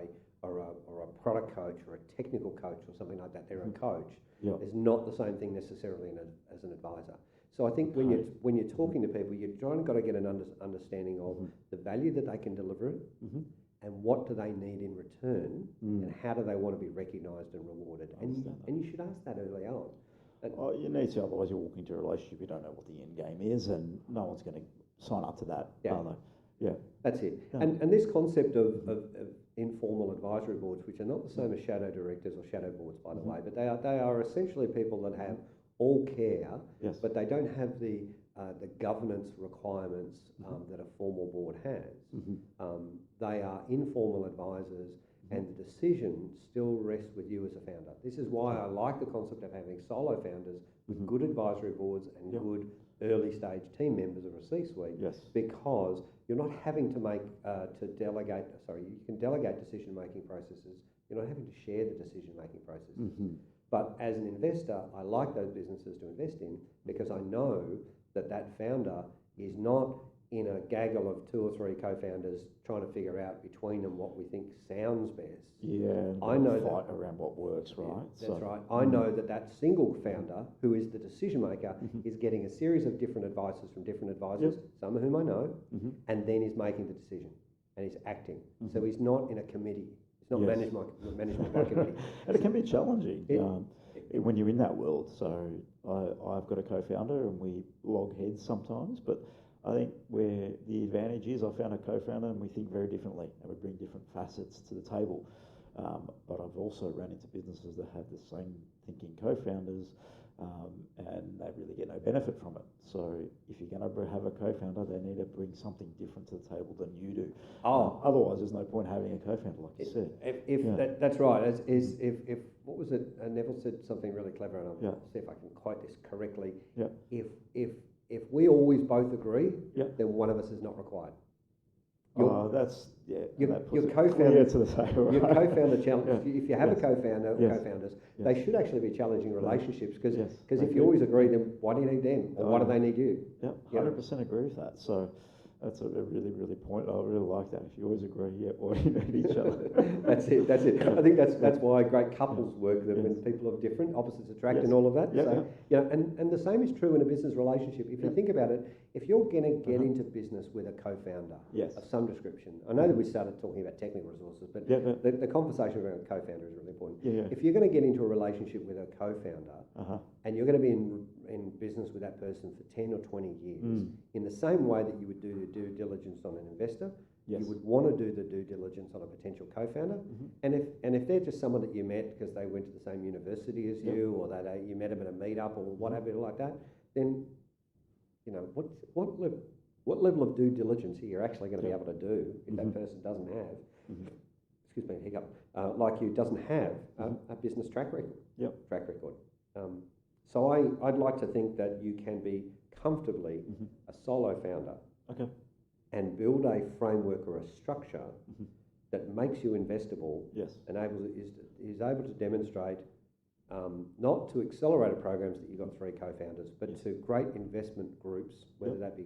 a product coach or a technical coach or something like that. They're a coach. It's not the same thing necessarily as an advisor. So I think when you're talking to people, you're got to get an understanding of the value that they can deliver it, and what do they need in return, and how do they want to be recognised and rewarded. And you should ask that early on. You need to, otherwise you walk into a relationship, you don't know what the end game is, and no one's going to sign up to that, are they? Yeah. That's it. And this concept of informal advisory boards, which are not the same as shadow directors or shadow boards, by the way, but they are essentially people that have all care, but they don't have the governance requirements that a formal board has. They are informal advisors, and the decision still rests with you as a founder. This is why I like the concept of having solo founders with good advisory boards and good early stage team members or a C-suite, because you're not having to you can delegate decision making processes. You're not having to share the decision making processes. But as an investor, I like those businesses to invest in, because I know that founder is not in a gaggle of 2 or 3 co-founders trying to figure out between them what we think sounds best. I know fight around what works, right? That's right. I know that single founder, who is the decision maker, is getting a series of different advices from different advisors, some of whom I know, and then is making the decision, and he's acting. So he's not in a committee. It's not management by committee. And it can be challenging when you're in that world. So I've got a co-founder, and we log heads sometimes, but I think where the advantage is, I found a co-founder and we think very differently, and we bring different facets to the table. But I've also run into businesses that have the same thinking co-founders, and they really get no benefit from it. So if you're going to have a co-founder, they need to bring something different to the table than you do. Otherwise, there's no point having a co-founder, like you said. That's right. If what was it? Neville said something really clever, and I'll see if I can quote this correctly. If we always both agree, then one of us is not required. Your co-founder to the table, right? Your co-founder challenge. If you have a co-founder or co-founders, they should actually be challenging relationships, because if you always agree, then why do you need them, or why do they need you? 100% agree with that. So that's a really, really point. I really like that. If you always agree, why do you need each other? That's it. I think that's why great couples work. That when people are different, opposites attract, and all of that. And the same is true in a business relationship. If you think about it, if you're going to get into business with a co-founder Yes. of some description, I know that we started talking about technical resources, but the conversation around co-founder is really important. If you're going to get into a relationship with a co-founder and you're going to be in business with that person for 10 or 20 years, in the same way that you would do the due diligence on an investor, you would want to do the due diligence on a potential co-founder. And if they're just someone that you met because they went to the same university as you, or that you met them at a meetup or whatever like that, then you know what level of due diligence are you actually going to be able to do if that person doesn't have, excuse me, hiccup, like you, doesn't have a business track record. So I'd like to think that you can be comfortably a solo founder. And build a framework or a structure that makes you investable, and is able to demonstrate not to accelerator programs that you've got 3 co-founders, but to great investment groups, whether that be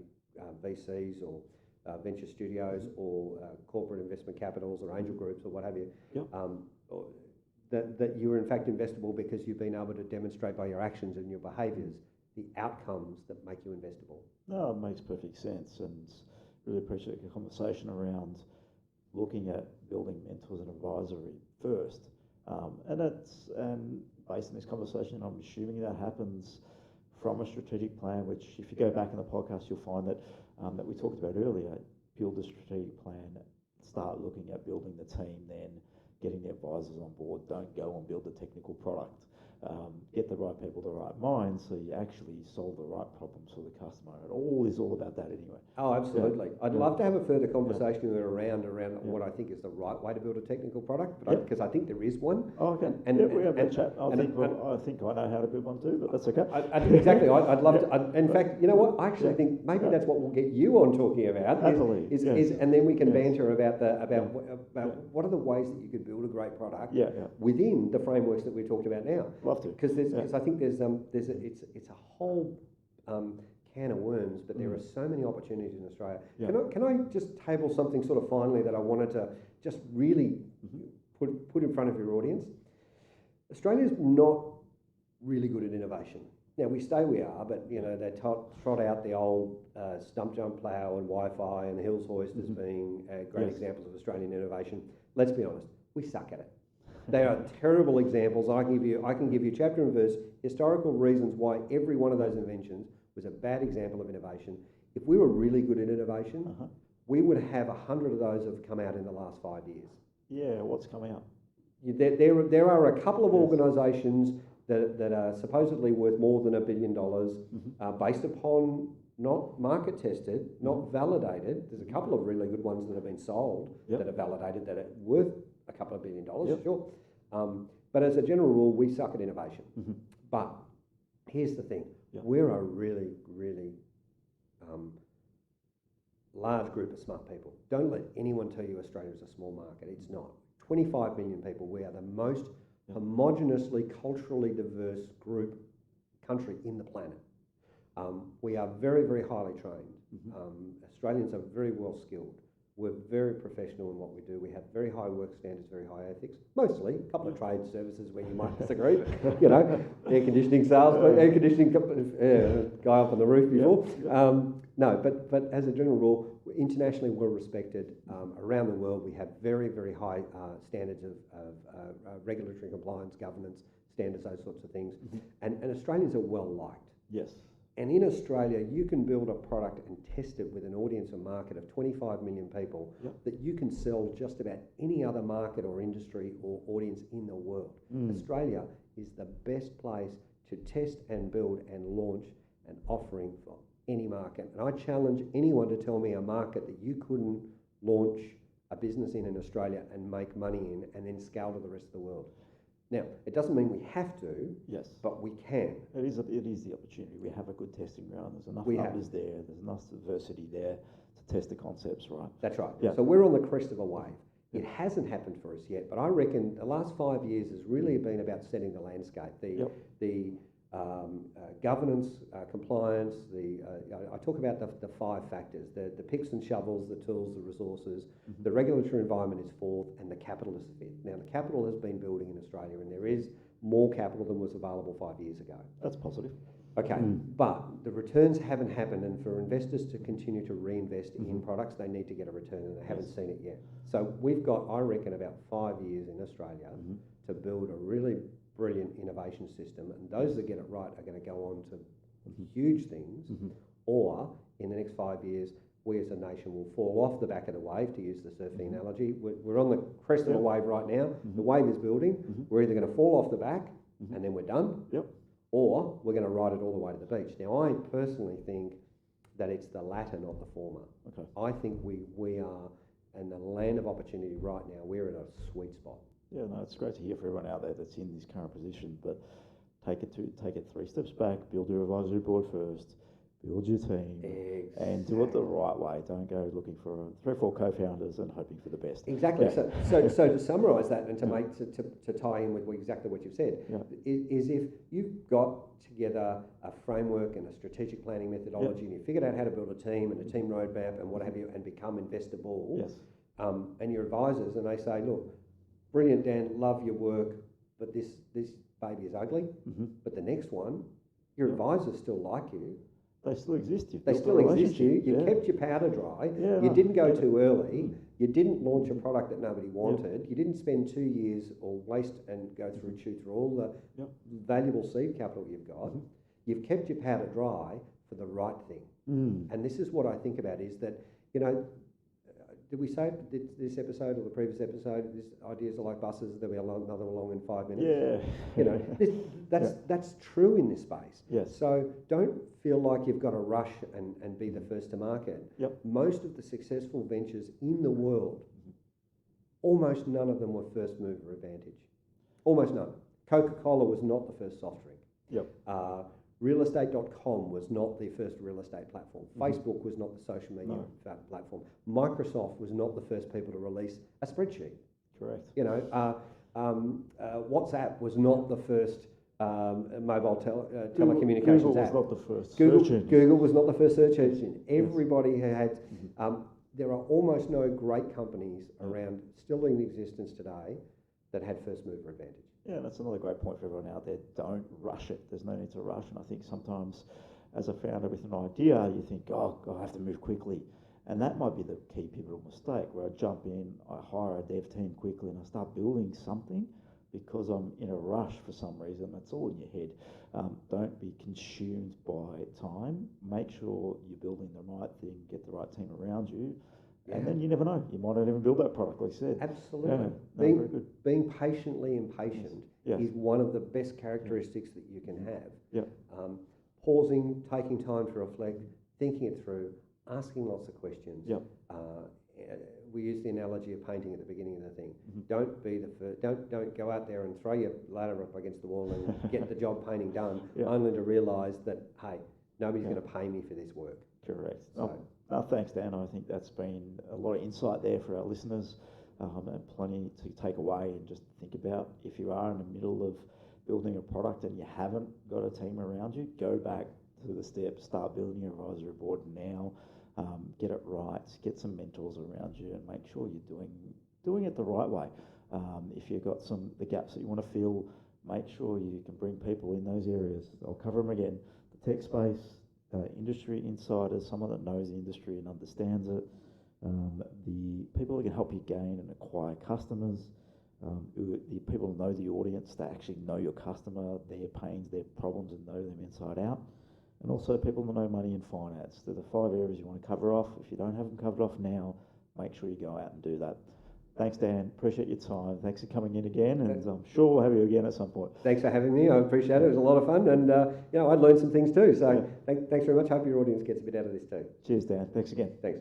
VCs or venture studios or corporate investment capitals or angel groups or what have you, that you are in fact investable because you've been able to demonstrate by your actions and your behaviours the outcomes that make you investable. No, it makes perfect sense, and really appreciate the conversation around looking at building mentors and advisory first. And based on this conversation, I'm assuming that happens from a strategic plan, which if you go back in the podcast, you'll find that that we talked about earlier. Build a strategic plan, start looking at building the team, then getting the advisors on board. Don't go and build the technical product. Get the right people, the right minds, so you actually solve the right problems for the customer. It all is all about that anyway. Oh, absolutely. I'd love to have a further conversation around what I think is the right way to build a technical product, because I think there is one. Oh, okay. We have a chat. I think I know how to build one too, but that's okay. Exactly. I'd love to. In fact, you know what? I actually think maybe that's what we'll get you on talking about. And then we can banter about what are the ways that you could build a great product within the frameworks that we talked about now. Love to. Because I think it's a whole can of worms, but there are so many opportunities in Australia. Can I just table something sort of finally that I wanted to just really put in front of your audience? Australia's not really good at innovation. Now, we say we are, but you know, they trot out the old stump jump plough and Wi-Fi and hills hoist as being great examples of Australian innovation. Let's be honest, we suck at it. They are terrible examples. I can give you chapter and verse, historical reasons why every one of those inventions was a bad example of innovation. If we were really good at innovation, we would have 100 of those have come out in the last 5 years. Yeah, what's coming up? There are a couple of organisations that are supposedly worth more than $1 billion, based upon not market tested, not validated. There's a couple of really good ones that have been sold that are validated that are worth a couple of $1 billion, sure. But as a general rule, we suck at innovation. But here's the thing. We're a really, really large group of smart people. Don't let anyone tell you Australia is a small market. It's not. 25 million people. We are the most homogeneously, culturally diverse country in the planet. We are very, very highly trained. Australians are very well skilled. We're very professional in what we do. We have very high work standards, very high ethics. Mostly, a couple of trade services where you might disagree, but you know, air conditioning sales, air conditioning guy up on the roof before. No, but as a general rule, we're internationally well respected around the world. We have very, very high standards of regulatory compliance, governance standards, those sorts of things. And Australians are well liked. Yes. And in Australia, you can build a product and test it with an audience or market of 25 million people that you can sell just about any other market or industry or audience in the world. Australia is the best place to test and build and launch an offering for any market. And I challenge anyone to tell me a market that you couldn't launch a business in Australia and make money in and then scale to the rest of the world. Now, it doesn't mean we have to, but we can. It is the opportunity. We have a good testing ground. There's enough numbers there. There's enough diversity there to test the concepts, right? That's right. So we're on the crest of a wave. It hasn't happened for us yet, but I reckon the last 5 years has really been about setting the landscape. The governance, compliance, I talk about the 5 factors, the picks and shovels, the tools, the resources, the regulatory environment is 4th, and the capital is 5th. Now, the capital has been building in Australia, and there is more capital than was available 5 years ago. That's positive. Okay, but the returns haven't happened, and for investors to continue to reinvest in products, they need to get a return, and they haven't seen it yet. So we've got, I reckon, about 5 years in Australia to build a really brilliant innovation system, and those that get it right are going to go on to huge things, or in the next 5 years, we as a nation will fall off the back of the wave, to use the surfing analogy. We're on the crest of a wave right now. The wave is building. We're either going to fall off the back and then we're done, or we're going to ride it all the way to the beach. Now, I personally think that it's the latter, not the former. Okay. I think we are in the land of opportunity right now. We're at a sweet spot. Yeah, no, it's great to hear for everyone out there that's in this current position, but take it 3 steps back, build your advisory board first, build your team, and do it the right way. Don't go looking for 3 or 4 co-founders and hoping for the best. Exactly. Yeah. So to summarise that and to tie in with exactly what you've said, is if you've got together a framework and a strategic planning methodology, and you figured out how to build a team and a team roadmap and what have you, and become investable, and your advisors, and they say, look, brilliant, Dan, love your work, but this baby is ugly. But the next one, your advisors still like you. They still exist. They still exist. You kept your powder dry. You didn't go too early. You didn't launch a product that nobody wanted. You didn't spend 2 years or waste and chew through all the valuable seed capital you've got. You've kept your powder dry for the right thing. And this is what I think about, is that, did we say this episode or the previous episode, this ideas are like buses, there'll be another along in 5 minutes? Yeah. That's true in this space. Yes. So don't feel like you've got to rush and be the first to market. Most of the successful ventures in the world, almost none of them were first mover advantage. Almost none. Coca-Cola was not the first soft drink. Realestate.com was not the first real estate platform. Facebook was not the social media platform. Microsoft was not the first people to release a spreadsheet. Correct. WhatsApp was not the first mobile telecommunications Google app. was not the first search engine. Google was not the first search engine. Everybody had... there are almost no great companies around still in existence today that had first mover advantage. Yeah, that's another great point for everyone out there. Don't rush it. There's no need to rush. And I think sometimes as a founder with an idea, you think, oh, God, I have to move quickly. And that might be the key pivotal mistake, where I jump in, I hire a dev team quickly, and I start building something because I'm in a rush for some reason. That's all in your head. Don't be consumed by time. Make sure you're building the right thing, get the right team around you. And then you never know. You might not even build that product, like you said. Absolutely. Very good. Being patiently impatient is one of the best characteristics that you can have. Pausing, taking time to reflect, thinking it through, asking lots of questions. We use the analogy of painting at the beginning of the thing. Don't be the first. Don't go out there and throw your ladder up against the wall and get the job painting done, only to realise that, hey, nobody's going to pay me for this work. Correct. So, thanks, Dan. I think that's been a lot of insight there for our listeners, and plenty to take away and just think about. If you are in the middle of building a product and you haven't got a team around you, go back to the steps, start building your advisory board now, get it right, get some mentors around you, and make sure you're doing it the right way. If you've got the gaps that you want to fill, make sure you can bring people in those areas. I'll cover them again. The tech space, industry insiders, someone that knows the industry and understands it, the people who can help you gain and acquire customers, the people who know the audience, that actually know your customer, their pains, their problems, and know them inside out, and also people that know money and finance. They're the 5 areas you want to cover off. If you don't have them covered off now, make sure you go out and do that. Thanks, Dan. Appreciate your time. Thanks for coming in again, and I'm sure we'll have you again at some point. Thanks for having me. I appreciate it. It was a lot of fun, and I learned some things too. So thanks very much. Hope your audience gets a bit out of this too. Cheers, Dan. Thanks again. Thanks.